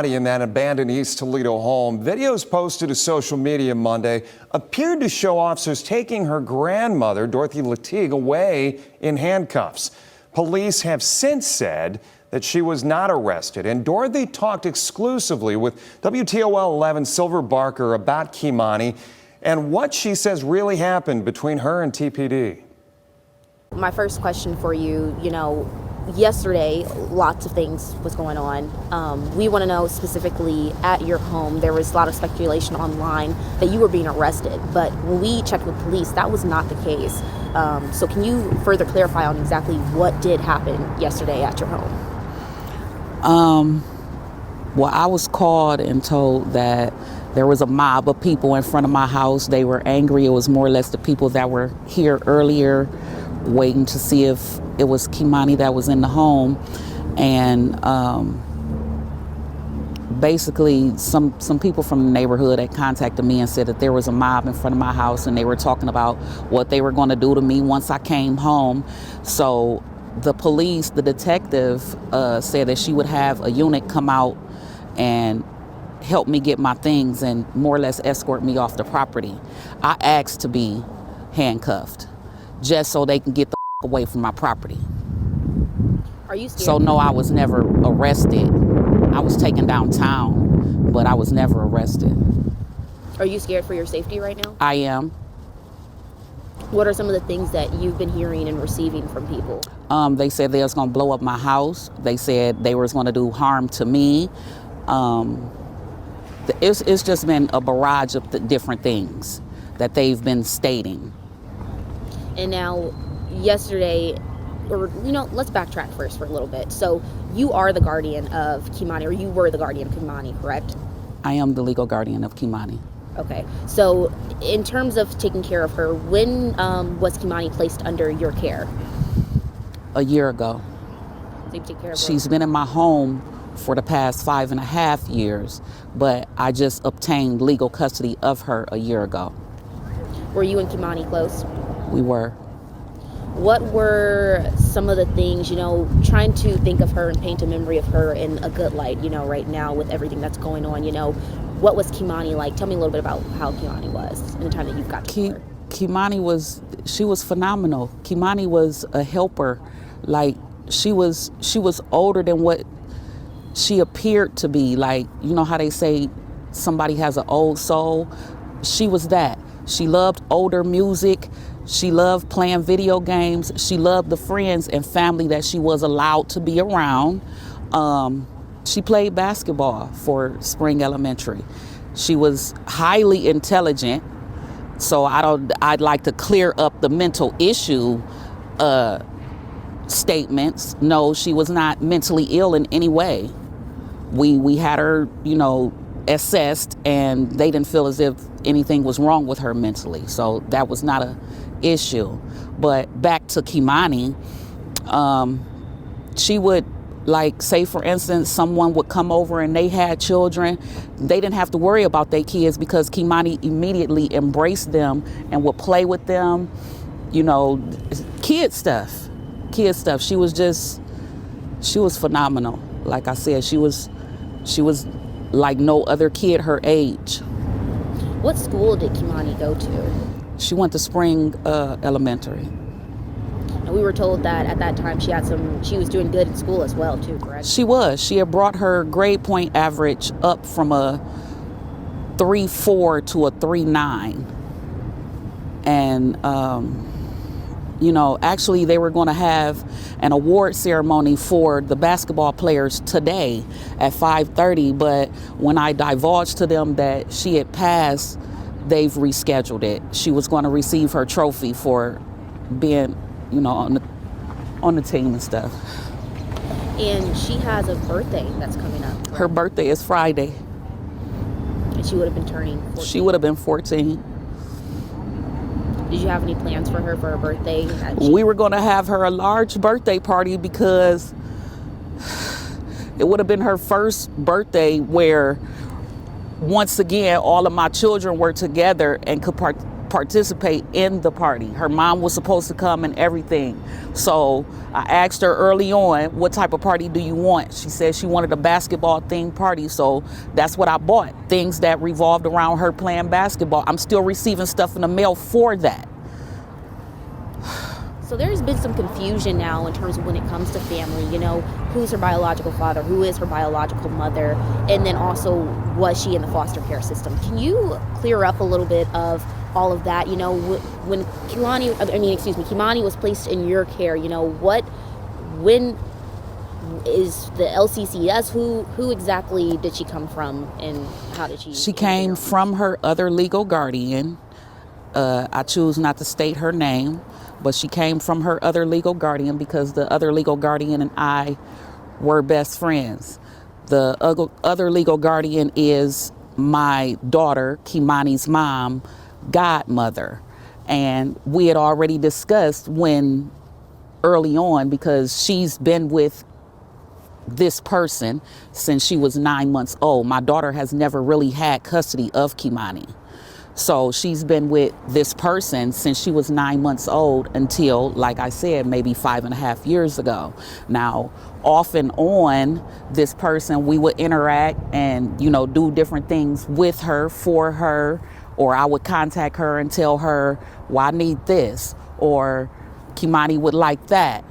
In that abandoned East Toledo home, videos posted to social media Monday appeared to show officers taking her grandmother, Dorothy Latigue, away in handcuffs. Police have since said that she was not arrested, and Dorothy talked exclusively with WTOL 11 Silver Barker about Kimani and what she says really happened between her and TPD. My first question for you, yesterday, lots of things was going on. We want to know specifically at your home, there was a lot of speculation online that you were being arrested, but when we checked with police, that was not the case. So can you further clarify on exactly what did happen yesterday at your home? Well, I was called and told that there was a mob of people in front of my house. They were angry. It was more or less the people that were here earlier waiting to see if it was Kimani that was in the home. And basically some people from the neighborhood had contacted me and said that there was a mob in front of my house and they were talking about what they were going to do to me once I came home. So the police, the detective said that she would have a unit come out and help me get my things and more or less escort me off the property. I asked to be handcuffed just so they can get the away from my property. Are you scared? So no, I was never arrested. I was taken downtown, but I was never arrested. Are you scared for your safety right now? I am. What are some of the things that you've been hearing and receiving from people? They said they was gonna blow up my house. They said they was gonna do harm to me. It's just been a barrage of different things that they've been stating. And now, yesterday, let's backtrack first for a little bit. So you are the guardian of Kimani, or you were the guardian of Kimani, correct? I am the legal guardian of Kimani. Okay. So in terms of taking care of her, when was Kimani placed under your care? A year ago. So you take care of her? She's been in my home for the past 5.5 years, but I just obtained legal custody of her a year ago. Were you and Kimani close? We were. What were some of the things, trying to think of her and paint a memory of her in a good light, right now with everything that's going on, what was Kimani like? Tell me a little bit about how Kimani was in the time that you've got to know her. Kimani was phenomenal. Kimani was a helper. Like, she was older than what she appeared to be. Like, you know how they say somebody has an old soul? She was that. She loved older music. She loved playing video games. She loved the friends and family that she was allowed to be around. She played basketball for Spring Elementary. She was highly intelligent. So I'd like to clear up the mental issue statements. No, she was not mentally ill in any way. We had her, assessed, and they didn't feel as if anything was wrong with her mentally. So that was not a issue. But back to Kimani, she would, like, say for instance, someone would come over and they had children. They didn't have to worry about their kids because Kimani immediately embraced them and would play with them, kid stuff. She was phenomenal. Like I said, she was like no other kid her age. What school did Kimani go to? She went to Spring Elementary. And we were told that at that time she was doing good in school as well too, correct? She was. She had brought her grade point average up from a 3.4 to a 3.9. And actually they were going to have an award ceremony for the basketball players today at 5:30, but when I divulged to them that she had passed, they've rescheduled it. She was going to receive her trophy for being, on the team and stuff. And she has a birthday that's coming up, correct? Her birthday is Friday. And she would have been turning 14. She would have been 14. Did you have any plans for her birthday? We were going to have her a large birthday party because it would have been her first birthday where, once again, all of my children were together and could participate in the party. Her mom was supposed to come and everything. So I asked her early on, what type of party do you want? She said she wanted a basketball themed party. So that's what I bought, things that revolved around her playing basketball. I'm still receiving stuff in the mail for that. So there's been some confusion now in terms of when it comes to family, you know, who's her biological father, who is her biological mother, and then also was she in the foster care system? Can you clear up a little bit of all of that? You know, when Kimani was placed in your care, you know, when is the LCCS, who exactly did she come from, and how did she? She came from her other legal guardian. I choose not to state her name, but she came from her other legal guardian because the other legal guardian and I were best friends. The other legal guardian is my daughter, Kimani's mom, godmother. And we had already discussed when early on, because she's been with this person since she was 9 months old. My daughter has never really had custody of Kimani. So she's been with this person since she was 9 months old until, like I said, maybe 5.5 years ago. Now, off and on, this person, we would interact and, you know, do different things with her, for her, or I would contact her and tell her, well, I need this, or Kimani would like that.